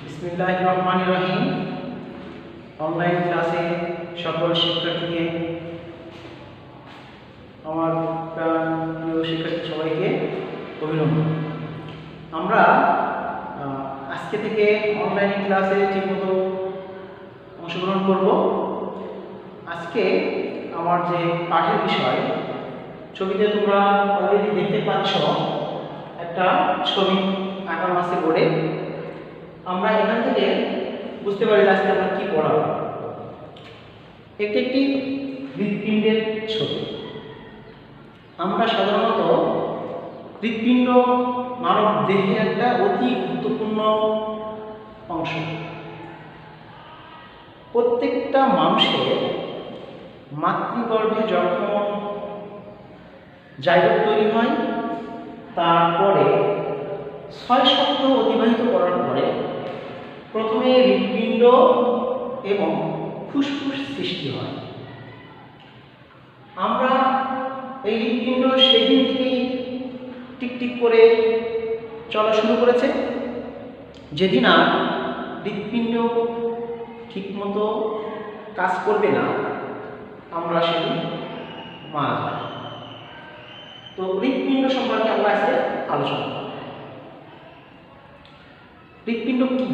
বিসমিল্লাহির রহমানির রহিম। অনলাইন ক্লাসে সকল শিক্ষার্থীকে, আমার প্রিয় শিক্ষার্থী সবাইকে অভিনন্দন। আমরা আজকে থেকে অনলাইন ক্লাসে ঠিকমতো অংশগ্রহণ করব। আজকে আমার যে পাঠের বিষয়, ছবিতে তোমরা অলরেডি দেখতে পাচ্ছ একটা ছবি আঁকানো আছে বোর্ডে। আমরা এখান থেকে বুঝতে পারি আজকে আমরা কি পড়াবো। একটি হৃৎপিণ্ডের ছবি। আমরা সাধারণত হৃৎপিণ্ড মানব দেহের একটা অতি গুরুত্বপূর্ণ অংশ। প্রত্যেকটা মানুষের মাতৃগর্ভে যখন জাইগোট তৈরি হয়, তারপরে 6 সপ্তাহ অতিবাহিত করার পরে প্রথমে হৃৎপিণ্ড এবং ফুসফুস সৃষ্টি হয়। আমরা এই হৃৎপিণ্ড সেদিন থেকেই টিকটিক করে চলা শুরু করেছে। যেদিন আর হৃৎপিণ্ড ঠিকমতো কাজ করবে না, আমরা সেদিন মারা যাব। তো হৃৎপিণ্ড সম্পর্কে আমরা আজকে আলোচনা করব। হৃৎপিণ্ড কি?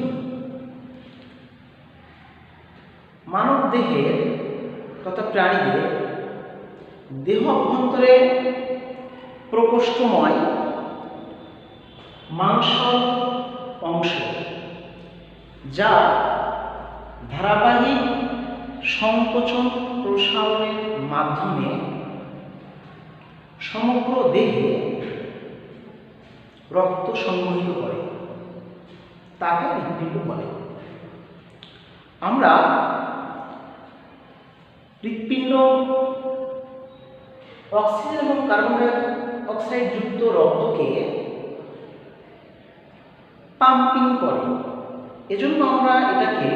মানব দেহের তথা প্রাণীদের দেহ অভ্যন্তরে প্রকোষ্ঠময় মাংস অংশ, যা ধারাবাহিক সংকোচন প্রসারণের মাধ্যমে সমগ্র দেহে রক্ত সংবহিত করে, তাকে হৃৎপিণ্ড বলে। আমরা হৃৎপিণ্ড অক্সিজেন এবং কার্বন ডাই অক্সাইড যুক্ত রক্তকে পাম্পিং করে। এজন্য আমরা এটাকে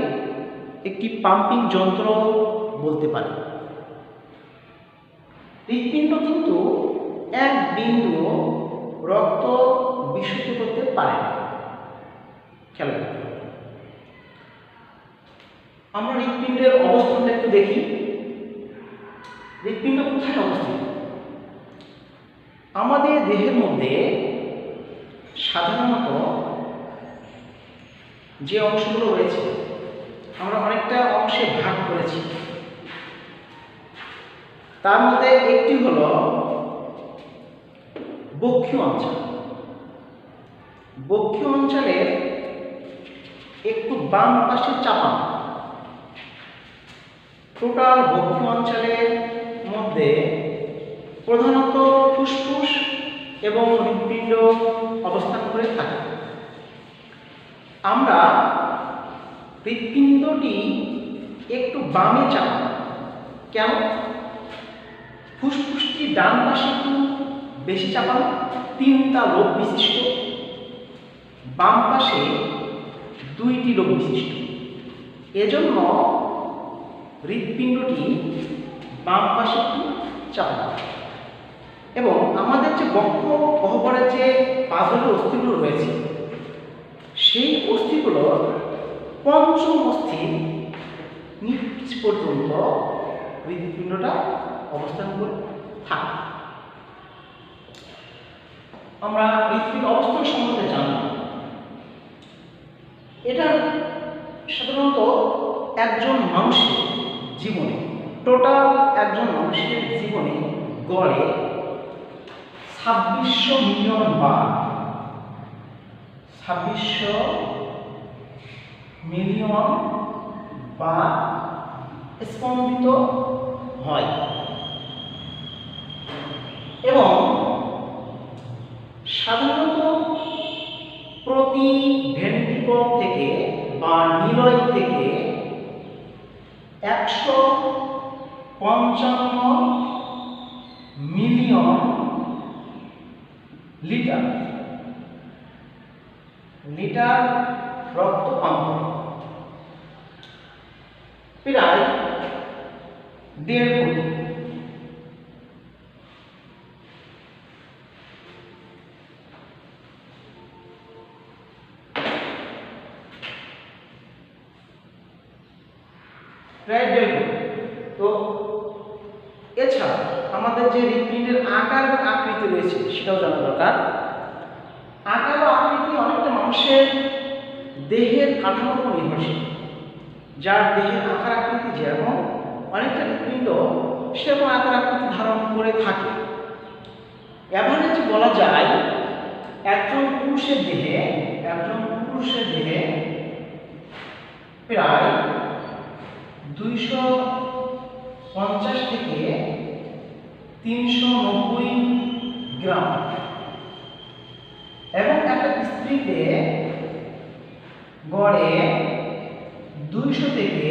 একটি পাম্পিং যন্ত্র বলতে পারি। হৃৎপিণ্ড কিন্তু এক বিন্দু রক্ত বিশুদ্ধ করতে পারে না। খেয়াল রাখতে হবে। আমরা হৃৎপিণ্ডের অবস্থানটা একটু দেখি। হৃৎপিণ্ড কোথায় অবস্থিত? আমাদের দেহের মধ্যে সাধারণত যে অংশগুলো রয়েছে, আমরা অনেকটা অংশে ভাগ করেছি। তার মধ্যে একটি হলো বক্ষীয় অঞ্চল। বক্ষীয় অঞ্চলের একটু বাম পাশে চাপা। টোটাল বক্ষীয় অঞ্চলের মধ্যে প্রধানত ফুসফুস এবং হৃৎপিণ্ড অবস্থান করে থাকে। আমরা হৃৎপিণ্ডটি একটু বামে চাপা। কেন? ফুসফুসটি ডান পাশে একটু বেশি চাপানো, 3টা লোব বিশিষ্ট, বাম পাশে 2টি লোব বিশিষ্ট। এজন্য হৃৎপিণ্ডটি বাম পাশে একটু চাপানো। এবং আমাদের যে বক্ষ গহ্বরের যে পাঁজরের অস্থিগুলো রয়েছে, সেই অস্থিগুলো পঞ্চম অস্থির নিচ পর্যন্ত হৃৎপিণ্ডটা অবস্থান করে থাকে। আমরা হৃৎপিণ্ড অবস্থান সম্বন্ধে জানব। এটা সাধারণত একজন মানুষের জীবনে, টোটাল একজন মানুষের জীবনে গড়ে 2600 মিলিয়ন বার, 2600 মিলিয়ন বার স্পন্দিত হয়। এবং সাধারণত প্রতি ভেন্ট্রিকল থেকে বা নিলয় থেকে 155 মিলিয়ন লিটার রক্ত পাম্প করে, প্রায় 1.5 কোটি। Right, very good. তো এছাড়া আমাদের যে হৃৎপিণ্ডের আকার এবং আকৃতি রয়েছে সেটাও জানা দরকার। আকার ও আকৃতি অনেকটা মানুষের দেহের কাঠামোর উপর নির্ভরশীল। যার দেহের আকার আকৃতি যেরকম, অনেকটা হৃৎপিণ্ড সেরকম আকার আকৃতি ধারণ করে থাকে। অ্যাভারেজ বলা যায় একজন পুরুষের দেহে প্রায় 250 থেকে 390 গ্রাম এবং একটা স্ত্রীতে গড়ে 200 থেকে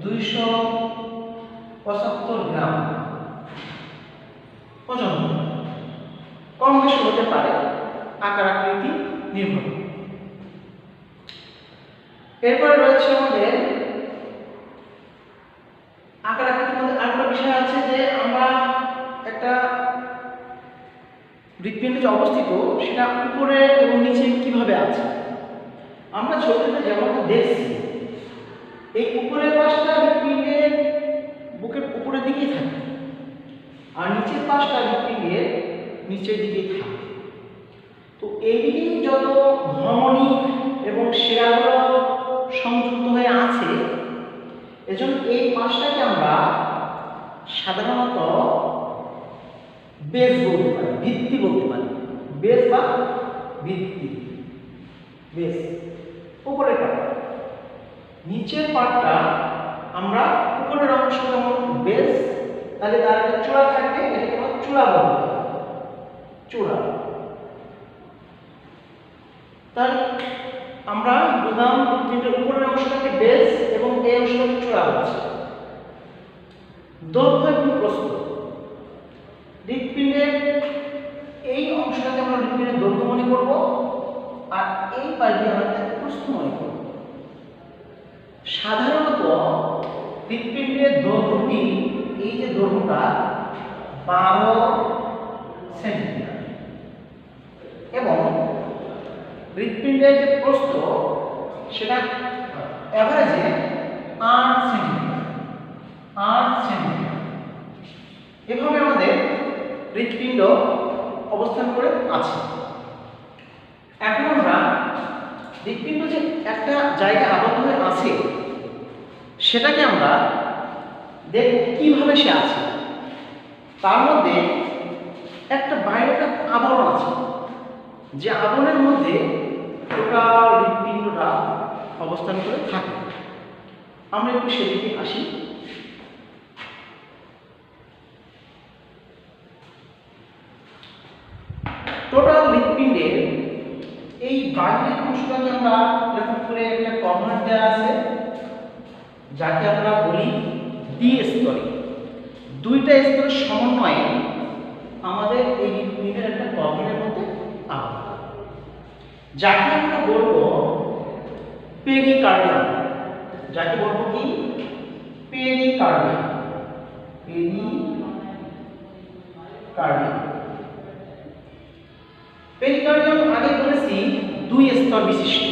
275 গ্রাম ওজন, কম বেশি হতে পারে আকার আকৃতি নির্ভর। এরপরে রয়েছে আমাদের আকার আকৃতির মধ্যে আরেকটা বিষয় আছে যে আমরা একটা হৃৎপিণ্ড যে অবস্থিত সেটা উপরে এবং নিচে কিভাবে আছে। আমরা ছবিতে যেমন দেখছি, এই উপরের পাশটা হৃৎপিণ্ডের বুকের উপরের দিকেই থাকে আর নিচের পাশটা হৃৎপিণ্ডের নিচের দিকেই থাকে। তো এই দিকেই যত ধমনী এবং শিরাগুলো সংযুক্ত হয়ে আছে, এজন্য এই পাশটাকে আমরা সাধারণত বেস বলতে পারি, ভিত্তি বলতে পারি। বেস বা ভিত্তি, বেস উপরের পার্ট, নিচের পার্টটা আমরা উপরের অংশ যেমন বেস, তাহলে তার একটা চূড়া থাকবে, এটাকে আমরা চূড়া বলতে পারি, চূড়া। তাহলে আমরা বুঝলাম হৃৎপিণ্ডের উপরের অংশটাকে বেস এবং এই অংশটাকে চূড়া বলছি। দৈর্ঘ্য এবং প্রস্থ, হৃৎপিণ্ডের এই অংশটাকে আমরা হৃৎপিণ্ডের দৈর্ঘ্য মনে করব আর এই পাশ দিয়ে আমরা প্রস্থ মনে করব। সাধারণত হৃৎপিণ্ডের দৈর্ঘ্যটি, এই যে দৈর্ঘ্যটা 12 সেন্টিমিটার এবং হৃৎপিণ্ডের যে প্রস্থ সেটা এভারেজে 8 সেন্টিমিটার। এভাবে আমাদের হৃৎপিণ্ড অবস্থান করে আছে। এখন আমরা হৃৎপিণ্ড যে একটা জায়গায় আবদ্ধ হয়ে আছে সেটাকে আমরা দেখব কিভাবে সে আছে। তার মধ্যে একটা বাইরে একটা আবরণ আছে, যে আবরণের মধ্যে টোটাল হৃৎপিণ্ডটা অবস্থান করে থাকে। আমরা একটু সেদিকে আসি। টোটাল হৃৎপিণ্ডের এই বাইরের অংশটাকে আমরা লক্ষ্য করে একটা কভার দেওয়া আছে, যাকে আমরা বলি দ্বিস্তরী। দুইটা স্তরের সমন্বয়ে আমাদের এই হৃৎপিণ্ডের একটা কভারের মধ্যে আবদ্ধ, যাকে আমরা বলবো পেরিকার্ডিয়াম। যাকে বলবো কি? পেরিকার্ডিয়াম। পেরিকার্ডিয়াম আগে বলেছি 2 স্তর বিশিষ্ট।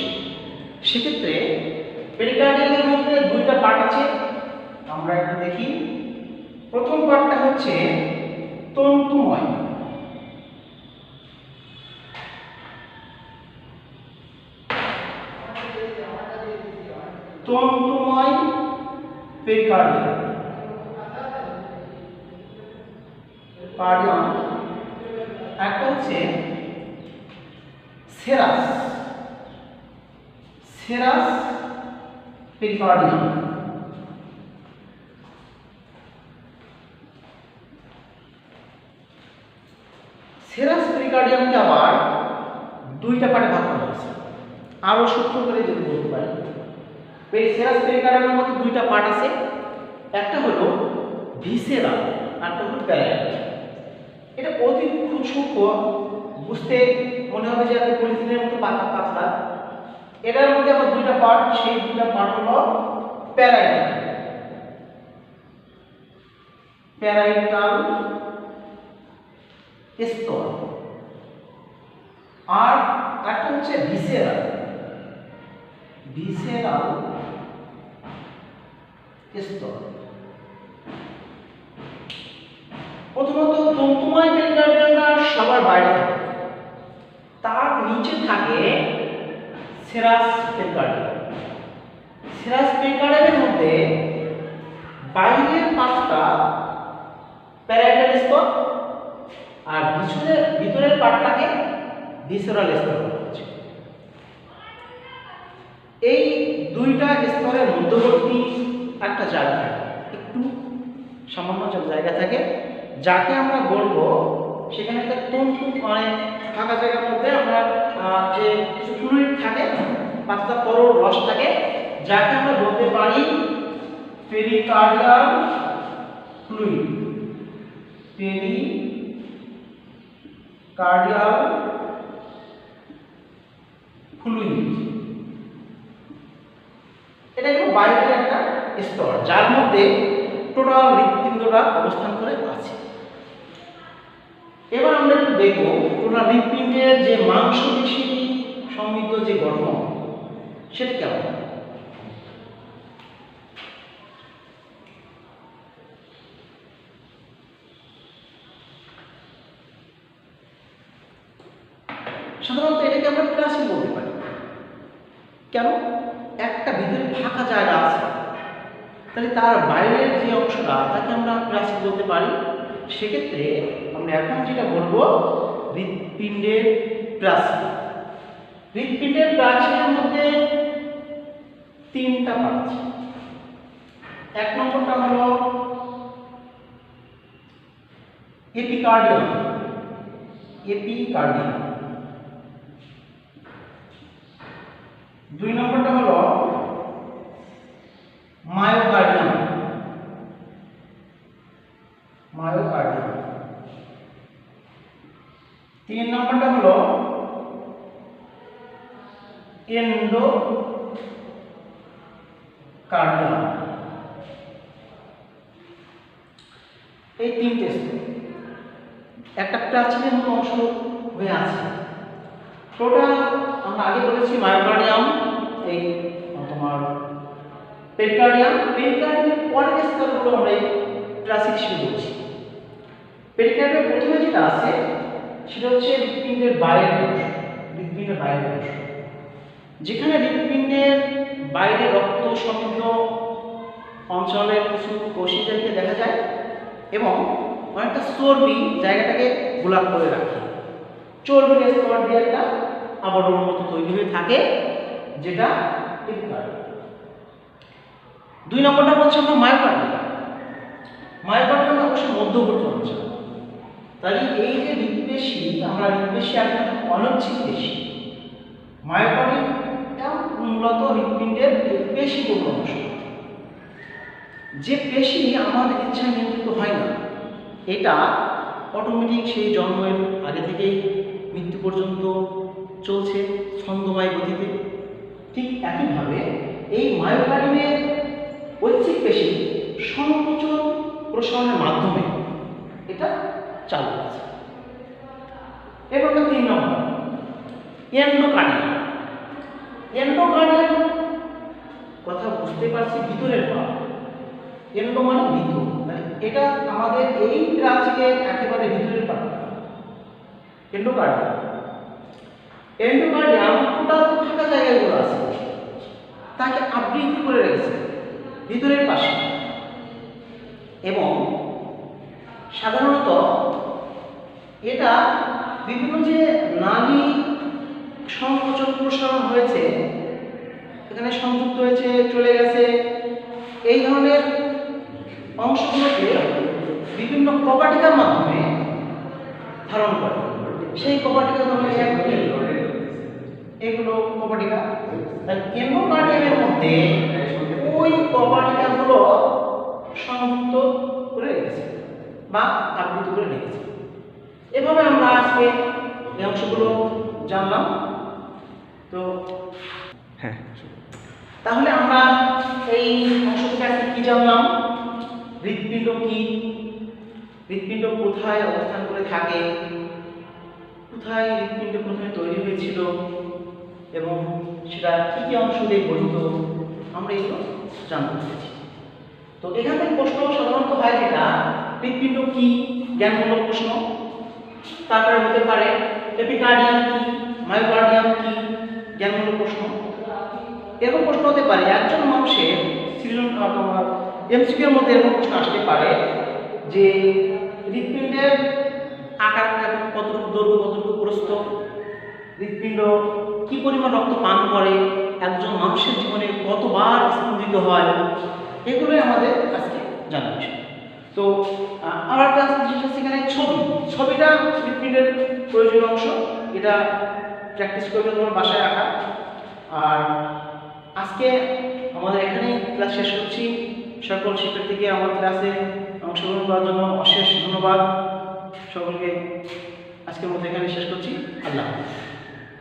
সেক্ষেত্রে পেরিকার্ডিয়ামের মধ্যে 2টা পার্ট আছে, আমরা একটু দেখি। প্রথম পার্টটা হচ্ছে তন্তুময়। তন্তুময় পেরিকার্ডিয়াম। একটা হচ্ছে সেরাস পেরিকার্ডিয়াম। সেরাস পেরিকার্ডিয়ামকে আবার 2টা পার্টে ভাগ করা হয়েছে। আরো সূক্ষ্ম করে যদি বলতে পারি, এই সেরাস পেরিকার্ডিয়ামের মধ্যে 2টা পার্ট আছে। একটা হলো ভিসেরাল, আরটা হলো প্যারাইট। এটা অতি খুব সূক্ষ্ম, বুঝতে মনে হবে যে একটা পলিথিনের মতো পাতলা। এটার মধ্যে আবার 2টা পার্ট, সেই 2টা পার্ট হলো প্যারাইটাল স্তর, আর একটা হচ্ছে ভিসেরাল স্তর। প্রথমত তন্তুময় পেরিকার্ডিয়ামটা সবার বাইরে থাকে, তার নিচে থাকে সেরাস পেরিকার্ডিয়াম। সেরাস পেরিকার্ডিয়ামের মধ্যে বাইরের পার্টটা প্যারাইটাল স্তর আর ভিতরের পার্টটাকে ভিসেরাল স্তর বলা হচ্ছে। এই দুইটা স্তরের মধ্যবর্তী একটা জায়গা থাকে, একটু সামান্য জায়গা থাকে, যাকে আমরা বলবো সেখানে একটা তন্তু মানে ফাঁকা জায়গার মধ্যে আমরা যে কিছু ফ্লুইড থাকে, পাতলা তরল রস থাকে, যাকে আমরা বলতে পারি পেরিকার্ডিয়াল ফ্লুইড। পেরিকার্ডিয়াল ফ্লুইড এটা হলো বাইরের একটা স্তর, যার মধ্যে টোটাল হৃৎপিণ্ডটা অবস্থান করে আছে। এবার আমরা একটু দেখব টোটাল হৃৎপিণ্ডের যে মাংসপেশি সমৃদ্ধ যে গঠন সেটা কেমন। সাধারণত এটাকে আমরা প্লাসিং বলতে পারি। কেন? একটা ভিতরে ফাঁকা জায়গা আছে, তাহলে তার বাইরের যে অংশটা তাকে আমরা প্লাসিং বলতে পারি। সেক্ষেত্রে আমরা এখন যেটা বলবো হৃৎপিণ্ডের প্লাসিং। হৃৎপিণ্ডের প্লাসিংয়ের মধ্যে তিনটা পার্ট আছে। এক নম্বরটা হলো এপিকার্ডিয়াম। এপিকার্ডিয়াম। দুই নম্বরটা হলো মায়োকার্ডিয়াম। মায়োকার্ডিয়াম। তিন নম্বরটা হলো এন্ডোকার্ডিয়াম। এই তিনটে একটা প্রাচীরের মতো অংশ হয়ে আছে। টোটাল আমরা আগে বলেছি মায়োকার্ডিয়াম, এই তোমার পেরিকার্ডিয়াম। পেরিকার্ডিয়ামের পরের স্তরগুলো আমরা এই প্রাচীর হিসেবে বলছি। পেরিকার্ডিয়ামের প্রথমে যেটা আছে সেটা হচ্ছে হৃৎপিণ্ডের বাইরের অংশ। হৃৎপিণ্ডের বাইরের অংশ, যেখানে হৃৎপিণ্ডের বাইরে রক্ত সমৃদ্ধ অঞ্চলের কিছু কোষিকাকে দেখা যায় এবং অনেকটা চর্বি জায়গাটাকে গোলাপ করে রাখে। চর্বির স্তর দিয়ে একটা আবরণের মতো তৈরি হয়ে থাকে, যেটা এপিকার্ডিয়াম। দুই নম্বরটা বলছি আমরা মায়োকার্ডিয়াম। মায়োকার্ডিয়াম অবশ্যই মধ্যবর্তী অঞ্চল। তাহলে এই যে হৃৎপেশি, আমরা হৃৎপেশি একটা অনচ্ছিন্ন পেশি। মায়োকার্ডিয়াম মূলত হৃৎপিণ্ডের পেশিবহুল অংশ। যে পেশি আমাদের ইচ্ছা নিয়ন্ত্রিত হয় না, এটা অটোমেটিক সেই জন্মের আগে থেকেই মৃত্যু পর্যন্ত চলছে ছন্দময় গতিতে। ঠিক একইভাবে এই মায়োকার্ডিয়ামের ঐচ্ছিক পেশি সংকোচন প্রসারণের মাধ্যমে এটা চালু আছে। এরপর তিন নম্বর এন্ডোকার্ডিয়াম। এন্ডোকার্ডিয়াম কথা বুঝতে পারছি, ভিতরের পা। এন্ডো মানে ভিতর, এটা আমাদের এই প্রাচীরের একেবারে ভিতরের পা এন্ডোকার্ডিয়াম। এন্ডোকার্ডিয়াম টোটাল ফাঁকা জায়গাগুলো আছে, তাকে আবৃত করে রেখেছে ভিতরের পাশে। এবং সাধারণত এটা বিভিন্ন যে নালী সংকোচন প্রসারণ হয়েছে, এখানে সংযুক্ত হয়েছে, চলে গেছে, এই ধরনের অংশগুলোকে বিভিন্ন কপাটিকার মাধ্যমে ধারণ করে। সেই কপাটিকা ধরনের এগুলো কপাটিকা। এন্ডোকার্ডিয়ামের মধ্যে ওই কপাটিকাগুলো সংযুক্ত করে রেখেছে বা আবৃত করে রেখেছে। এভাবে আমরা আজকে এই অংশগুলো জানলাম। তো হ্যাঁ, তাহলে আমরা এই অংশ থেকে আজকে কি জানলাম? হৃৎপিণ্ড কি, হৃৎপিণ্ড কোথায় অবস্থান করে থাকে, কোথায় হৃৎপিণ্ড প্রথমে তৈরি হয়েছিল এবং সেটা কি কি অংশ দিয়ে গঠিত, আমরা এগুলো জানতে পেরেছি। তো এখান থেকে প্রশ্ন সাধারণত হয় যেটা হৃৎপিণ্ড কি, জ্ঞানমূলক প্রশ্ন। তারপরে হতে পারে এপিকার্ডিয়াম কি, মায়োকার্ডিয়াম কি, জ্ঞানমূলক প্রশ্ন। এরকম প্রশ্ন হতে পারে একজন মানুষের এমসিকিউ এর মধ্যে এরকম প্রশ্ন আসতে পারে যে হৃৎপিণ্ডের আকার কতটুকু দৈর্ঘ্য, কতটুকু প্রস্থ, হৃৎপিণ্ড কি পরিমাণ রক্ত পান করে, একজন মানুষের জীবনে কতবার স্পন্দিত হয়, এগুলোই আমাদের আজকে জানার বিষয়। তো আমার একটা জিনিস আছে এখানে ছবিটা হৃৎপিণ্ডের প্রয়োজনীয় অংশ, এটা প্র্যাকটিস করবে তোমার বাসায় আঁকা। আর আজকে আমাদের এখানে ক্লাস শেষ করছি। সকল শিক্ষার্থীকে আমার ক্লাসে অংশগ্রহণ করার জন্য অশেষ ধন্যবাদ। সকলকে আজকের মতো এখানে শেষ করছি। আল্লাহ হাফেজ।